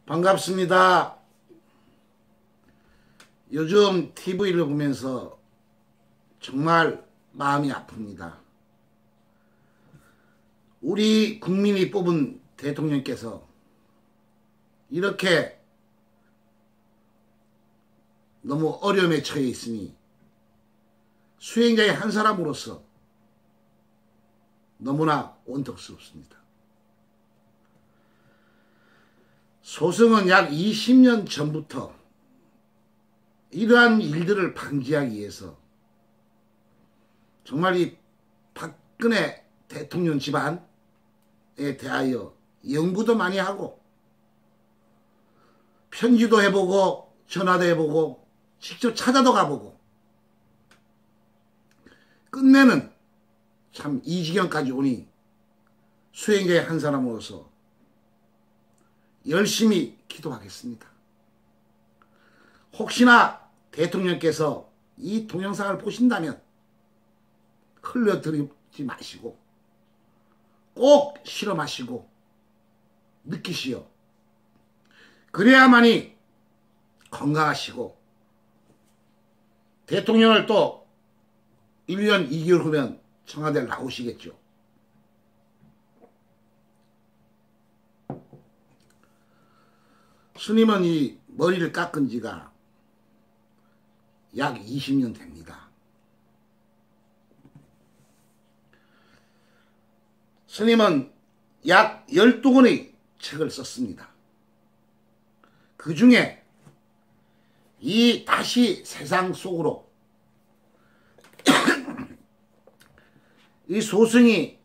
반갑습니다. 요즘 TV를 보면서 정말 마음이 아픕니다. 우리 국민이 뽑은 대통령께서 이렇게 너무 어려움에 처해 있으니 수행자의 한 사람으로서 너무나 원통스럽습니다. 소승은 약 20년 전부터 이러한 일들을 방지하기 위해서 정말 이 박근혜 대통령 집안에 대하여 연구도 많이 하고 편지도 해보고 전화도 해보고 직접 찾아도 가보고 끝내는 참 이 지경까지 오니 수행자의 한 사람으로서 열심히 기도하겠습니다. 혹시나 대통령께서 이 동영상을 보신다면 흘려드리지 마시고 꼭 실험하시고 느끼시오. 그래야만이 건강하시고 대통령을 또 1년 2개월 후면 청와대를 나오시겠죠. 스님은 이 머리를 깎은 지가 약 20년 됩니다. 스님은 약 12권의 책을 썼습니다. 그 중에 이 다시 세상 속으로 이 소승이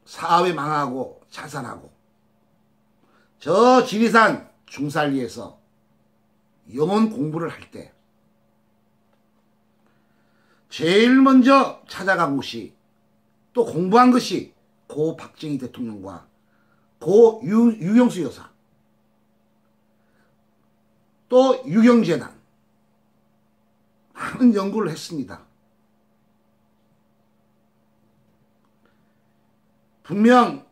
사업이 망하고 자살하고 저 지리산 중살리에서 영혼 공부를 할 때 제일 먼저 찾아간 곳이 또 공부한 것이 고 박정희 대통령과 고 유경수 여사 또 유경재단 많은 연구를 했습니다. 분명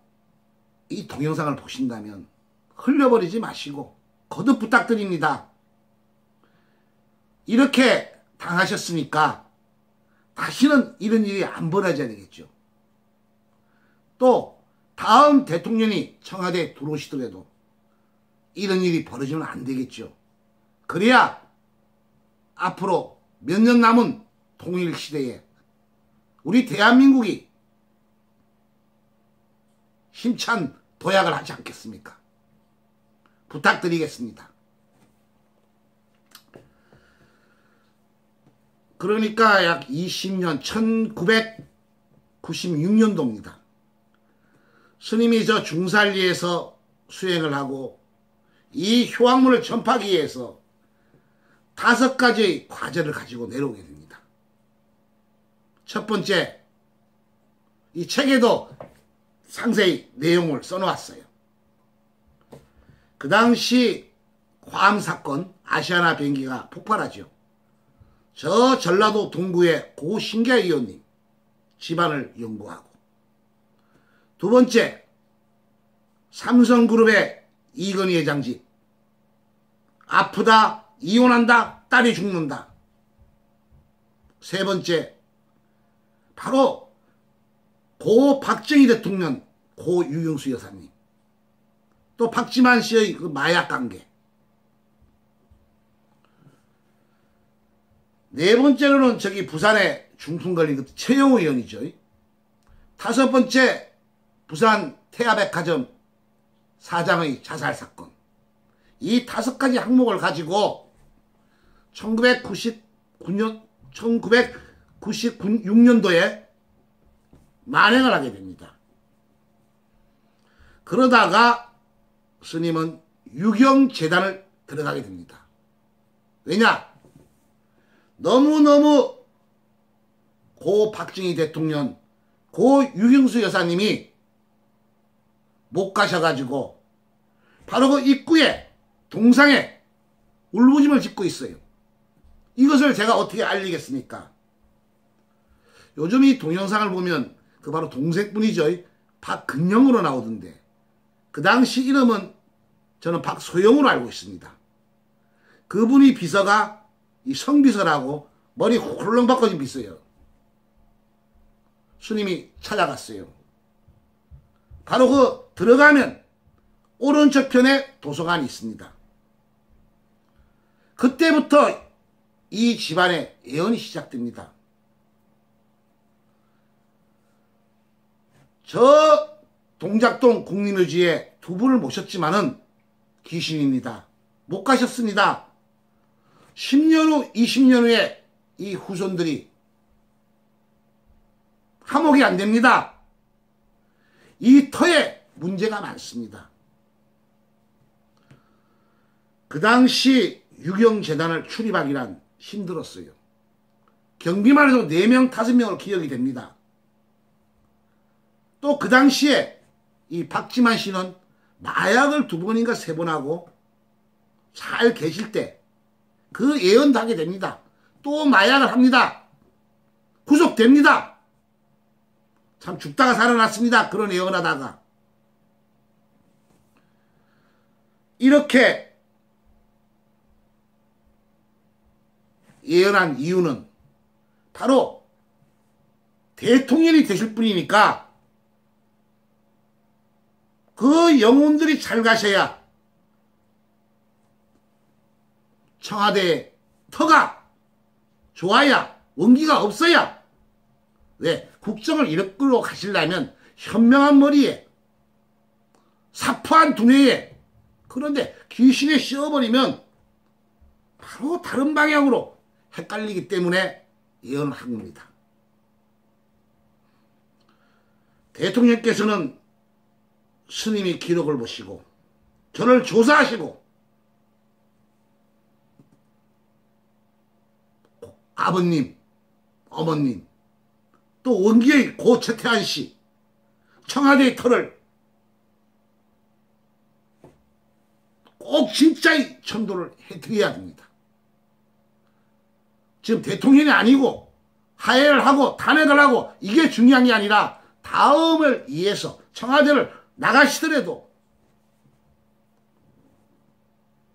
이 동영상을 보신다면 흘려버리지 마시고 거듭 부탁드립니다. 이렇게 당하셨으니까 다시는 이런 일이 안 벌어져야 되겠죠. 또 다음 대통령이 청와대에 들어오시더라도 이런 일이 벌어지면 안 되겠죠. 그래야 앞으로 몇 년 남은 통일시대에 우리 대한민국이 힘찬 도약을 하지 않겠습니까? 부탁드리겠습니다. 그러니까 약 20년 1996년도입니다. 스님이 저 중살리에서 수행을 하고 이 효학문을 전파하기 위해서 5가지의 과제를 가지고 내려오게 됩니다. 첫 번째, 이 책에도 상세히 내용을 써놓았어요. 그 당시 괌 사건 아시아나 비행기가 폭발하죠. 저 전라도 동구의 고 신계 의원님 집안을 연구하고 두 번째, 삼성그룹의 이건희 회장 집 아프다 이혼한다 딸이 죽는다. 세 번째, 바로 고 박정희 대통령 고 유경수 여사님 또 박지만 씨의 그 마약 관계. 네 번째로는 저기 부산에 중풍 걸린 그 최영호 의원이죠. 5번째, 부산 태아백화점 사장의 자살 사건. 이 5가지 항목을 가지고 1996년도에 만행을 하게 됩니다. 그러다가 스님은 유경재단을 들어가게 됩니다. 왜냐? 너무너무 고 박정희 대통령, 고 유경수 여사님이 못 가셔가지고 바로 그 입구에 동상에 울부심을 짓고 있어요. 이것을 제가 어떻게 알리겠습니까? 요즘 이 동영상을 보면 그 바로 동생분이죠. 박근영으로 나오던데 그 당시 이름은 저는 박소영으로 알고 있습니다. 그분이 비서가 이 성비서라고 머리 훌렁 바꿔진 비서예요. 스님이 찾아갔어요. 바로 그 들어가면 오른쪽 편에 도서관이 있습니다. 그때부터 이 집안의 예언이 시작됩니다. 저 동작동 국립묘지에 두 분을 모셨지만은 귀신입니다. 못 가셨습니다. 10년 후, 20년 후에 이 후손들이 화목이 안 됩니다. 이 터에 문제가 많습니다. 그 당시 유경재단을 출입하기란 힘들었어요. 경비만 해도 4명, 5명으로 기억이 됩니다. 또 그 당시에 이 박지만 씨는 마약을 2번인가 3번 하고 잘 계실 때 그 예언도 하게 됩니다. 또 마약을 합니다. 구속됩니다. 참 죽다가 살아났습니다. 그런 예언하다가. 이렇게 예언한 이유는 바로 대통령이 되실 분이니까 그 영혼들이 잘 가셔야 청와대의 터가 좋아야, 원기가 없어야, 왜 국정을 이끌고 가시려면 현명한 머리에 사포한 두뇌에, 그런데 귀신에 씌워버리면 바로 다른 방향으로 헷갈리기 때문에 예언을 한 겁니다. 대통령께서는 스님이 기록을 보시고 저를 조사하시고 아버님, 어머님, 또 원기의 고 최태한 씨, 청와대의 터를 꼭 진짜의 천도를 해드려야 됩니다. 지금 대통령이 아니고 하해를 하고 탄핵을 하고 이게 중요한 게 아니라 다음을 위해서 청와대를 나가시더라도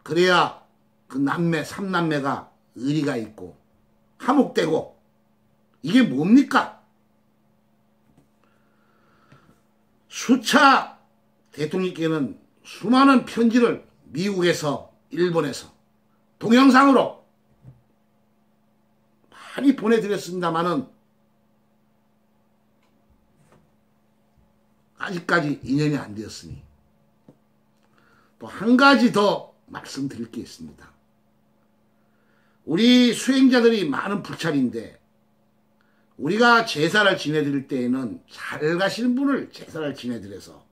그래야 그 남매, 3남매가 의리가 있고 화목되고 이게 뭡니까? 수차 대통령께는 수많은 편지를 미국에서 일본에서 동영상으로 많이 보내드렸습니다마는 아직까지 인연이 안 되었으니 또 한 가지 더 말씀드릴 게 있습니다. 우리 수행자들이 많은 불찰인데 우리가 제사를 지내드릴 때에는 잘 가시는 분을 제사를 지내드려서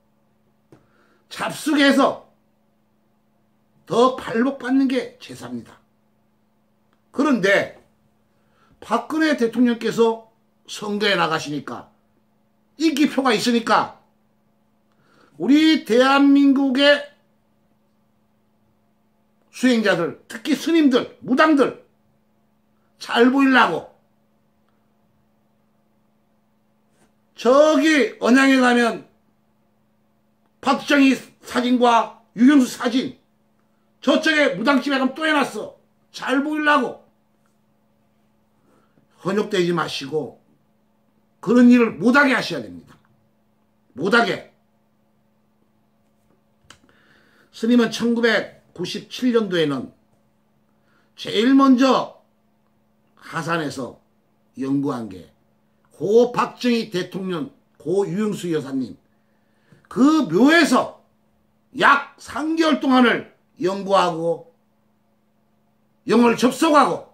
잡수해서 더 발복받는 게 제사입니다. 그런데 박근혜 대통령께서 선거에 나가시니까 인기표가 있으니까 우리 대한민국의 수행자들, 특히 스님들, 무당들 잘 보이려고 저기 언양에 가면 박정희 사진과 유경수 사진 저쪽에 무당집에 가면 또 해놨어. 잘 보이려고 현혹되지 마시고 그런 일을 못하게 하셔야 됩니다. 못하게. 스님은 1997년도에는 제일 먼저 하산에서 연구한 게 고 박정희 대통령, 고 유영수 여사님 그 묘에서 약 3개월 동안을 연구하고 영혼을 접속하고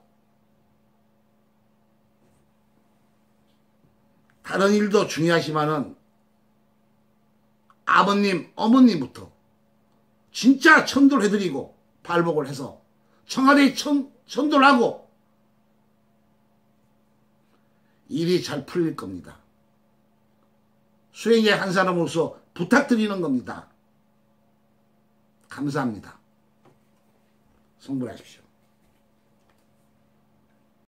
다른 일도 중요하지만은 아버님, 어머님부터 진짜 천도를 해드리고 발복을 해서 청와대에 천도를 하고 일이 잘 풀릴 겁니다. 수행의 한 사람으로서 부탁드리는 겁니다. 감사합니다. 성불하십시오.